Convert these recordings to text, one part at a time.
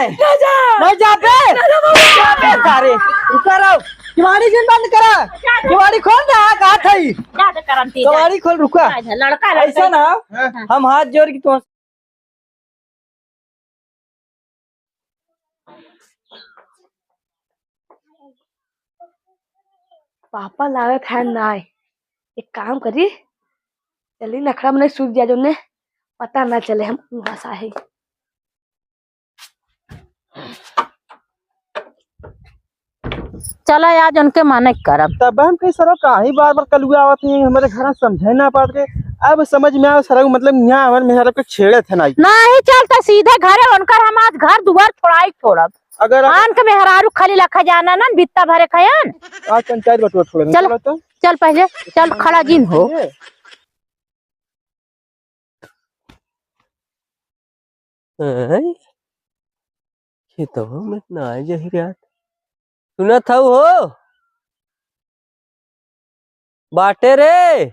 है नहीं जा बे सारे रुका रहो किवाड़ी जिन बंद करा किवाड़ी खोल रहा कहा थी किवाड़ी खोल रुका लड़का ऐसा ना हम हाथ जोड़ के तुम पापा लागत है ना एक काम करी जल्दी नखरा मैंने सूझ दिया जो ने पता ना चले हम बस आए चला आज उनके माने करब तब हम कई सर काहे बार बार कलुआ आवत है हमारे घर समझे ना पात के अब समझ में आ सर मतलब यहाँ हमारे मेहरा पे छेड़े थे नहीं चलता सीधे घरे उनकर हम आज घर दुआर छोड़ब अगर आन के मेहरारू खाली लखा जाना ना बित्ता भरे खयान आज पंचायत बटवा छोड़े चल चल पहले चल खड़ा जिन हो खेतों में ना आए जहिरियात सुना था हो बाटे रे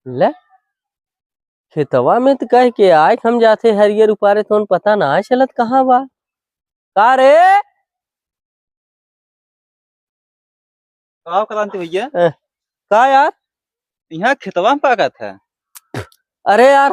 ले खेतवा में तो कह के आए हम जाते हरियर उपारे तो पता ना चलत कहाँ बा का रे क्रांति भैया का यार यहाँ खेतवा में पाका था अरे यार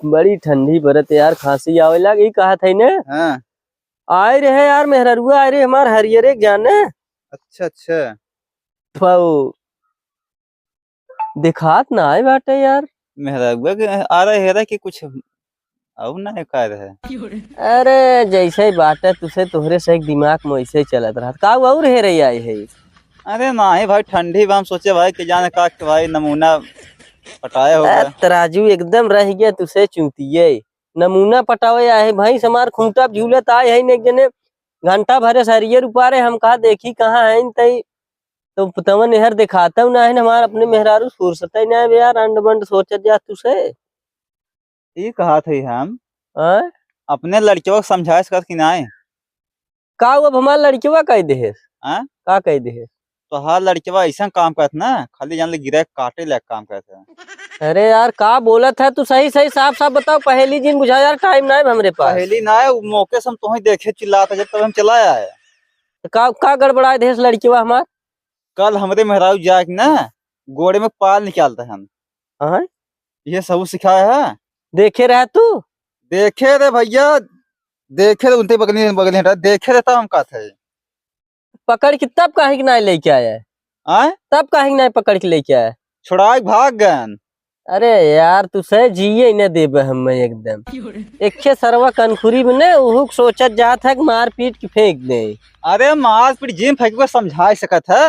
बड़ी ठंडी बरत यार खांसी आवे लगी कहा था ने हाँ। आए रहे यार मेहरुआ आए रे हमार हरियर एक जाने अच्छा अच्छा दिखात ना आए बाटे यार मेहरा आ रहे है कि कुछ अब ना का रहे अरे जैसे ही बाटे तुसे तोहरे से एक दिमाग में वैसे ही चलत रहा का और है रही आई है अरे ना ही भाई ठंडी में हम सोचे भाई कि जाने का भाई नमूना पटाया होगा तराजू एकदम रह गया तुसे चूतिए नमूना पटावे आए भाई समार खूंटा झूलत आए है एक जने घंटा भरे सरियर उपारे हम कहा देखी कहाँ है तई तो तवन नहर दिखाता ना है हमार अपने मेहरारू फुर्सत ही ना है यार अंड बंड सोचत जा तुसे ये कहा थे हम अपने लड़कियों को समझाए कर कि ना का अब हमार लड़कियों कह दे का कह दे तो हर लड़कियों ऐसा काम करत ना खाली जान ले गिरा काटे लायक काम करते अरे यार का बोलत है तू सही सही साफ साफ बताओ पहली दिन बुझा यार टाइम ना है हमरे पास पहली ना है मौके से हम तुम्हें देखे चिल्लाता जब तब हम चलाया है का गड़बड़ाए देश लड़कियों हमार कल हमरे मेहरारू जाके ना गोड़े में पाल निकालते हम ये सब सिखाया है देखे रह तू देखे रे भैया देखे रे उनते बगल हटा देखे रहता हम का थे पकड़ के तब काहे ना लेके आया तब काहे ना पकड़ के लेके आया छुड़ा भाग गन अरे यार तू सह जिये न देबे हम एकदम एक सरवा कनखुरी में ने उहुक सोचत जात है कि मार पीट के फेंक दे अरे मार पीट जिम फेंक के समझा सकत है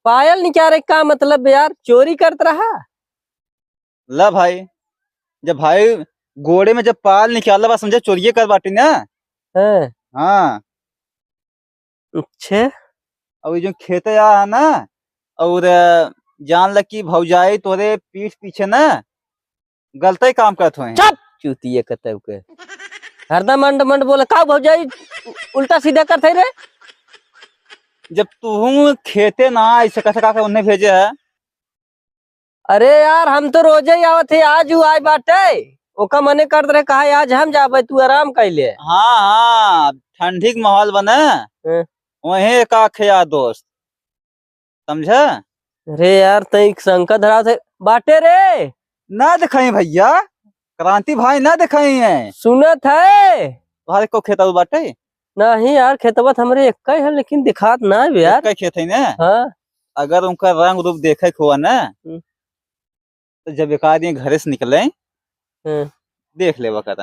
पायल निकाले का मतलब यार चोरी करत रहा ला भाई जब भाई गोड़े में जब पाल निकाला बा समझे चोरिये कर बाटी ना हाँ अच्छा और जो खेते आ है ना और जान लग की भौजाई तोरे पीठ पीछे ना गलत ही काम करते हैं चुप चूतिए कतव के हरदम मंड मंड बोला का भौजाई उल्टा सीधा करते रे जब तू खेते ना ऐसे कैसे का उन्हें भेजे है अरे यार हम तो रोजे ही आवत है आज आए बाटे ओका मने कर रहे कहा आज हम जाबे तू आराम कैले हाँ हाँ ठंडी के माहौल बने वही का खया दोस्त समझा अरे यार तई शंका धरा थे बाटे रे ना दिखाई भैया क्रांति भाई ना दिखाई है सुनत है तुम्हारे को खेता बाटे नहीं यार खेतबत हमरे एक है लेकिन दिखात ना है यार खेत है ना हाँ अगर उनका रंग रूप देखे हुआ ना तो जब एक आदमी घर से निकले देख ले वक़्त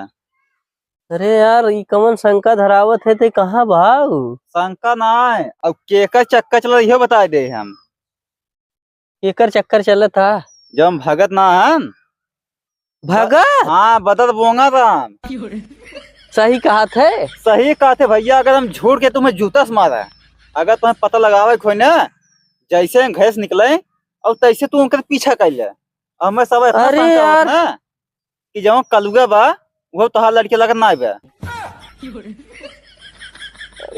अरे यार ये कमन शंका धरावत है ते कहाँ भाव शंका ना है अब केकर चक्कर चल रही बता दे हम केकर चक्कर चला था जब हम भगत ना हम भगत हाँ बदल बोंगा राम सही कहा थे सही कहा थे भैया अगर हम झूठ के तुम्हें जूता से मारा अगर तुम्हें पता लगावे खोई ना जैसे घर से निकले और तैसे तू उनके पीछा कर ले हमें सब अरे यार ना कि जब कलुआ बा वो तो लड़के लगन ना आवे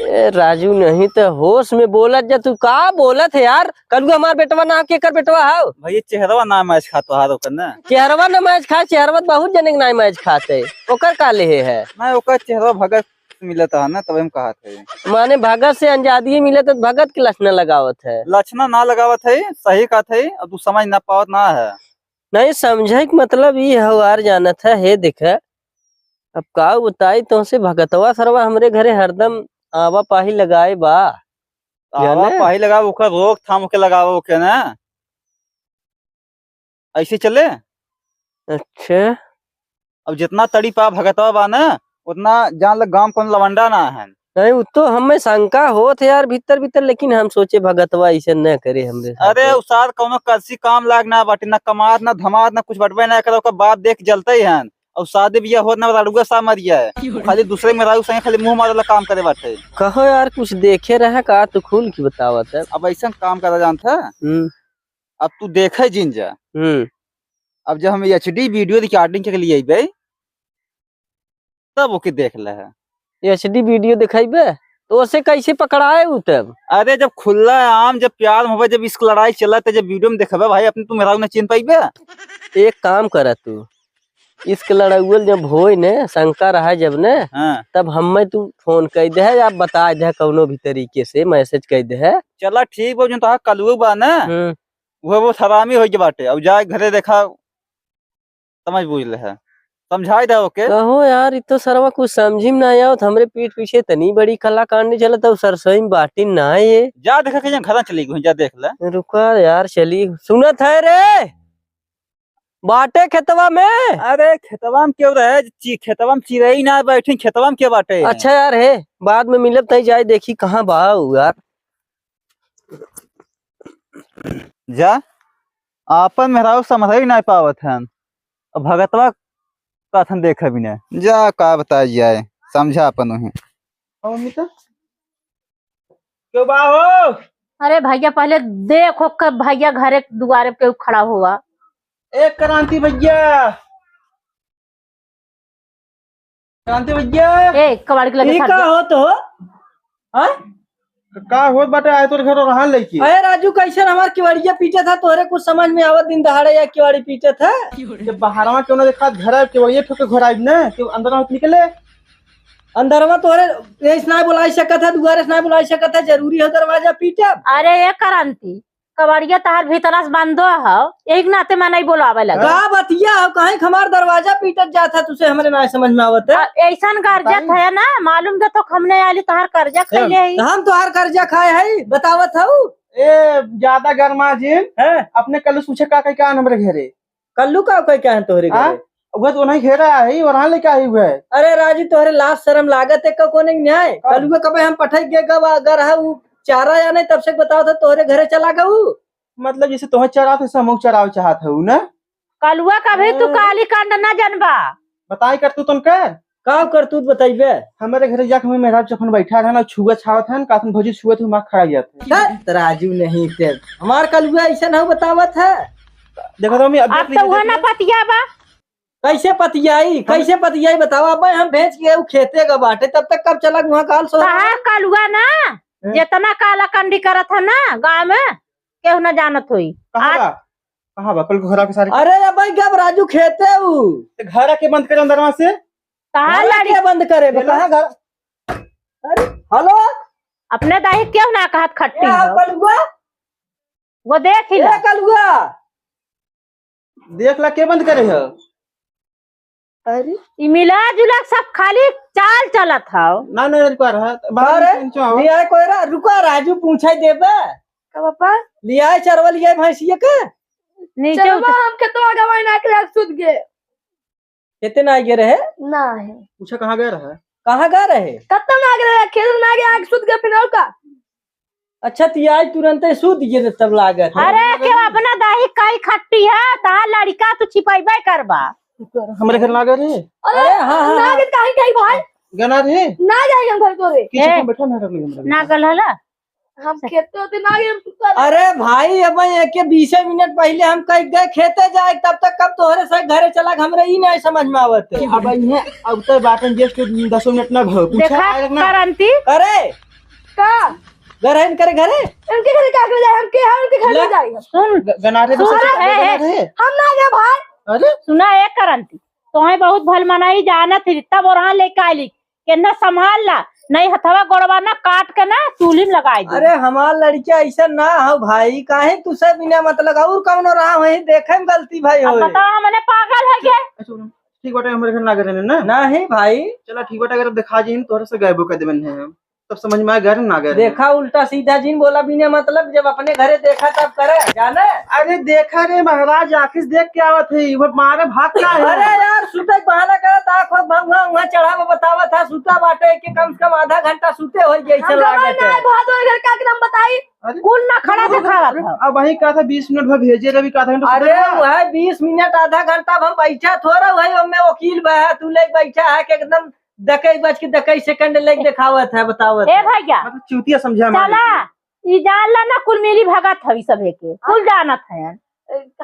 ए राजू नहीं तो होश में बोलत जा, तू का बोलत है यार? कलू हमार बेटवा ना के कर बेटवा हाउ भैया चेहरवा ना मैच खातो हाथ ओकर ना। चेहरवा न मैच खा, चेहरवा तो बहुत जने के ना मैच खाते, ओकर का ले है? ना ओकर चेहरवा भगत मिलता है ना, तब हम कहा थे माने भगत से अंजादी मिले तो भगत के लक्षण लगावत है। लक्षणा ना लगावत है, सही का थे, अब तू समझ ना पावत ना है। नहीं समझे के मतलब ये है यार, जानत है हे देख अब का बताई तो से भगतवा सरवा हमरे घरे हरदम आवा पाही लगाए बा। आवा जाने? पाही लगाव, ओकर रोक थाम के लगाव ओके ना, ऐसे चले। अच्छा अब जितना तड़ी पा भगतवा बा ना, उतना जान लग गांव कौन लवंडा ना है। नहीं वो तो हमें शंका होत है यार भीतर भीतर, लेकिन हम सोचे भगतवा ऐसे न करे हमरे साथे। अरे उसार कौनो कसी काम लाग ना बाटे, ना कमात ना धमात ना कुछ बटवे ना करे, ओकर बाप देख जलते ही हैं। और शादी बियाह होत ना राड़ुआ सा मरिया है, खाली दूसरे में राड़ू संगे खाली मुंह मारला काम करे बाटे। कहो यार कुछ देखे रहे का तू खुल की बतावत है। अब ऐसा काम करा जानता है, अब तू देखे जिन जा। अब जब हम HD वीडियो रिकॉर्डिंग के लिए अइबे तब ओके देख ले है। HD वीडियो दिखाइबे तो उसे कैसे पकड़ाए उ तब? अरे जब खुला आम, जब प्यार होवे, जब इसकी लड़ाई चलत है, जब वीडियो में देखबे भाई अपने तू मेरा न चिन पाइबे। एक काम कर तू, इसके लड़ाउल जब होई ने शंका रहा जब ने, हाँ तब हमें तू फोन कर दे या बता दे कौनो भी तरीके से मैसेज कर दे। चला ठीक बा, जो तो कलुआ बा ना वो हरामी हो बाटे। अब जाए घरे देखा समझ बुझ ले है, समझाई दे ओके। कहो यार तो सरवा कुछ समझी में ना आया, हमरे पीठ पीछे तनी बड़ी कला कांड चलत है, सरसोई में बाटी ना है। जा देखा के घर चली गई, जा देख ले। रुका यार चली, सुनत है रे बाटे खेतवा में। अरे खेतवा में क्यों रहे, खेतवा में चिड़ई ना बैठी, खेतवा में क्यों बाटे। अच्छा यार है, बाद में मिलब तई जाए देखी कहाँ बा यार। जा आपन मेहराव समझ ही नहीं पावत है, अब भगतवा कथन देखे भी नहीं। जा का बता जाए, समझा अपन उन्हें। क्यों बा हो? अरे भैया पहले देखो कब भैया घरे दुआरे पे खड़ा हुआ। एक क्रांति भैया, क्रांति भैया, ए कबाड़ी के लगे ई सट का गया। हो तो हाँ? का होत बाटे? आए तोर घर रहा लेके। अरे राजू कैसे हमार किवाड़िया पीटे था, तोरे कुछ समझ में आवत दिन दहाड़े या किवाड़ी पीटे था? जब बाहरवा क्यों ना देखा, घर आए के वही ठोके घर आइब ना, क्यों अंदर ना निकले। अंदरवा तोरे ऐस ना बुलाई सकत है, दुआरे से ना बुलाई सकत है, जरूरी है दरवाजा पीटे? अरे ये क्रांति कबाड़िया तहार भीतरस बंदो है, एक नाते में नहीं बोलावे लगा। का बतिया हो, कहीं हमार दरवाजा पीटत जाता, तुझे हमरे ना समझ में आवत है। ऐसा कर्जत है ना, मालूम दे तो हमने आली तहार कर्जा खैले है। हम तोहार कर्जा खाए है, बतावत हूँ। ए ज्यादा गर्मा जी हैं? अपने कल पूछे का क्या हमरे घरे कल्लू का कोई क्या है तोहरे हाँ? घरे? वह तो नहीं घेरा है, वहां लेके आई हुए है। अरे राजू तोहरे लाज शर्म लागत है को नहीं न्याय? कल्लू कब हम पठाई के गब अगर है वो चारा या नहीं, तब से बताओ था तोहरे घरे चला गऊ। मतलब जैसे तुम्हें चरा तो समूह चराव चाहत है ना। कलुआ कभी तू काली कांड न जनबा। बताई कर तू तुम कर का करतूत बताइबे? हमारे घरे जाके हमें मेहराब चपन बैठा रहना, छुआ छावत है, कातन भौजी छुआ थे, माँ खड़ा जाते। राजू नहीं थे हमार कलुआ ऐसा नहीं बतावत है। देखो तो मैं अब तो वह न पतिया बा। कैसे पतियाई, कैसे पतियाई बताओ। अब हम भेज के वो खेते का बाटे, तब तक कब चला वहाँ काल सो। तहार कलुआ ना जितना काला कंडी करत है ना गाँव में, केहू न जानत हुई। कहाँ बा कल को घरा के सारे। अरे अब भाई कब राजू खेते ऊ घर के बंद करे अंदरवा से। तहार लड़ी बंद करे कहाँ घर? अरे हेलो, अपने दाही क्यों ना कहत खट्टी क्या हो? कलुआ? वो देख ही ए ला। कलुआ, देख ला के बंद करे है। अरे ई मिला जुला सब खाली चाल चलत हौ। ना ना रुका रहा अरे लिया कोई रा रुका, राजू पूछाई देबे का पापा लिया चरवा लिया भैंसिया के नीचे उतर। हम खेतवा गवाई ना के सुत गए कितने ना गे रहे? ना है पूछा कहाँ गया रहा। कहाँ गा रहे? कत्ता ना गए खेत में आगे आग सुत गए फिर और का। अच्छा तियाई तुरंत सूत गिर तब लागत है। अरे क्यों अपना दाही कई खट्टी है, तहार लड़का तू छिपाइबे करबा। हमारे घर ना गए रे। अरे हाँ, हाँ, ना हाँ। गए कहीं कहीं भाई गना रे ना जाएंगे हम घर को रे। किसी को बैठा ना रख ले ना गलहला हम खेते होते ना गए हम सुता। अरे भाई अब एक 20 मिनट पहले हम कहीं गए खेते जाए, तब तक कब तोहरे से घरे चला हमरे ही नहीं समझ में आवत है। अब ये अब तो बाटन जस्ट 10 मिनट ना घर पूछा देखा आए ना। क्रांति अरे का घर है इनके घरे इनके घर का जाए हम के हम इनके घर में जाए सुन गनारे बस हम ना गए भाई अरे सुना एक करंती तुम्हें बहुत भल मनाई जानत थी तब और लेके आईली के न संभाल ला नहीं हथवा गोड़वा ना काट के ना चूल्ही में लगाई दे। अरे हमार लड़किया ऐसा ना हो भाई काहे तुसे बिना मतलब और कौन रहा वही देखे में गलती भाई हो बताओ मैंने पागल है क्या? ठीक बाटे हमारे घर ना करे ना नहीं भाई चला ठीक बाटे अगर दिखा जी तोहरे से गायबो कर देवन है हम तब समझ में आ घर ना गए देखा उल्टा सीधा जिन बोला बिना मतलब जब अपने घरे देखा तब करे जाने। अरे देखा रे महाराज आखिर देख के आवत है वो मारे भाग क्या है अरे यार सुते बहाना करा था खुद भंगा वहां चढ़ा में बतावा था सुता बाटे के कम से कम आधा घंटा सुते हो जैसे लागे थे। भादो घर का नाम बताई कुल ना खड़ा दिखावा था। अब वही कहा था 20 मिनट में भेजे रवि कहा था अरे वह 20 मिनट आधा घंटा हम बैठा थोड़ा वही मैं वकील बा तू ले बैठा है कि एकदम दकई बज के दकई सेकंड लेके दिखावत है बतावत ए भैया मतलब चूतिया समझा चला ई जान ला ना कुल मिली भगत हवी सभे के कुल जानत है।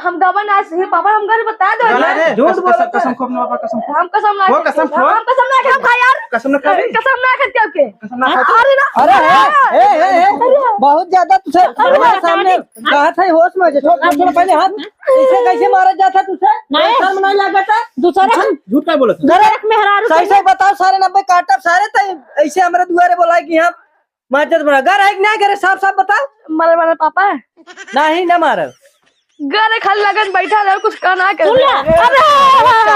हम गवन आज ही पापा हम घर बता दो झूठ बोला कसम खो अपने पापा कसम खो हम कसम ना वो कसम खो हम कसम ना खाओ भाई यार कसम ना खा कसम ना खा के कसम ना खा अरे ना अरे ए बहुत ज्यादा तुझे हमारे सामने कहा था होश में थोड़ा पहले हाथ ऐसे कैसे मारा जाता तुझे नहीं। शर्म नहीं लगता दूसरा झूठ क्या बोला था घर एक मेहरारू सही सही बताओ सारे 90 काटब सारे तो ऐसे हमारे दुआरे बोला कि हम मारत बड़ा घर है कि नहीं करे साफ साफ बताओ मारे मारे पापा नहीं ना मारल घर खाली लगन बैठा रहे कुछ कहना कर सुन ला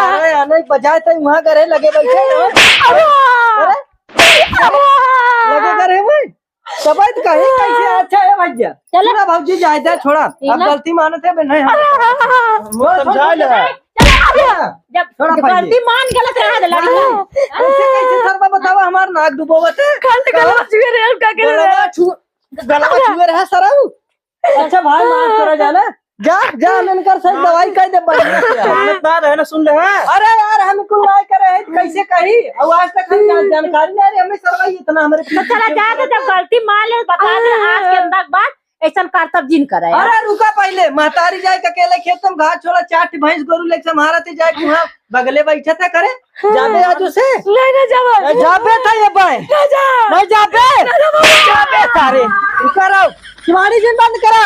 अरे नहीं बजाए तो वहाँ करे लगे बैठे अरे लगे करे भाई सबैत कहीं कैसे अच्छा है भैया चलो। चलो भाजी जाए दे छोड़ा अब गलती मानते हैं नहीं समझा ले जब थोड़ा जब गलती मान गलत रहा दे लड़ी कैसे कैसे सरबा बतावा हमार नाक डुबोवत है खाली गलत चुए रे का के गलवा छुए रहा सराऊ अच्छा भाई माफ करो जाना जा जा इनकर सही दवाई कर दे बढ़िया से। बात है ना सुन ले अरे यार हम कुल नहीं करे हैं कैसे कही अब आज तक हम जानकारी नहीं हमें सरवाई इतना हमारे तो चला जा तो जब गलती मान ले बता दे आज के अंदर बाद ऐसा करतब जिन करे अरे रुका पहले महतारी जाए के अकेले खेत में घास छोड़ा 4 भैंस गोरू लेके सम्हारते जाए कि वहाँ बगले बैठे थे करे जाबे आज उसे नहीं ना जावा जाबे था ये बाय नहीं जाबे सारे रुका रहो किवाड़ी जिन बंद करा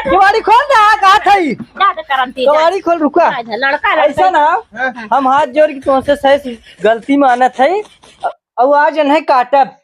किवाड़ी खोल दे कहा थी जा दे करंती किवाड़ी खोल रुका लड़का ऐसा ना हम हाथ जोड़ के तुमसे सही गलती मानत है और आज नहीं काटब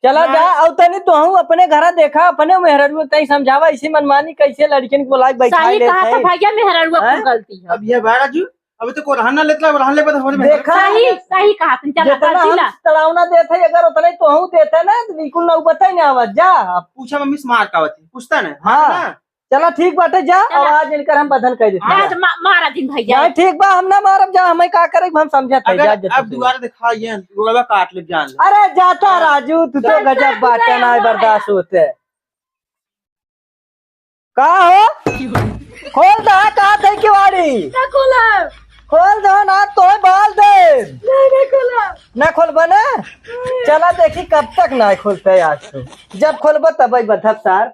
चला जा और तनी तो हूँ अपने घर देखा अपने मेहररू तई समझावा इसी मनमानी कैसे लड़कियन को लाइक बैठा सही लेते कहा तो हैं भैया मेहरारू हैं? गलती है अब ये बाराजू अभी तो को रहना लेता रहने पे तो देखा सही सही कहा तुम चला जितना गलती हम ला तड़ावना देते हैं, अगर उतना तो हूँ देते ना तो बिल्कुल ना बताई ना आवाज जा पूछा मम्मी से मार का होती पूछता ना हाँ चला ठीक बाटे जा और आज इनकर हम बदन कर देते हैं आज मारा दिन भैया नहीं ठीक बा हम ना मारब जा हमें का करे हम समझत है जा अगर अब दोबारा दिखा ये गोगा काट ले जान ले अरे जाता राजू तू तो गजब बाटे ना बर्दाश्त होते का हो खोल दा का थे किवाड़ी खोल दो ना तो बाल दे ना खोलबा ना चला देखी कब तक ना खोलते आज तो जब खोलबा तब बधब सार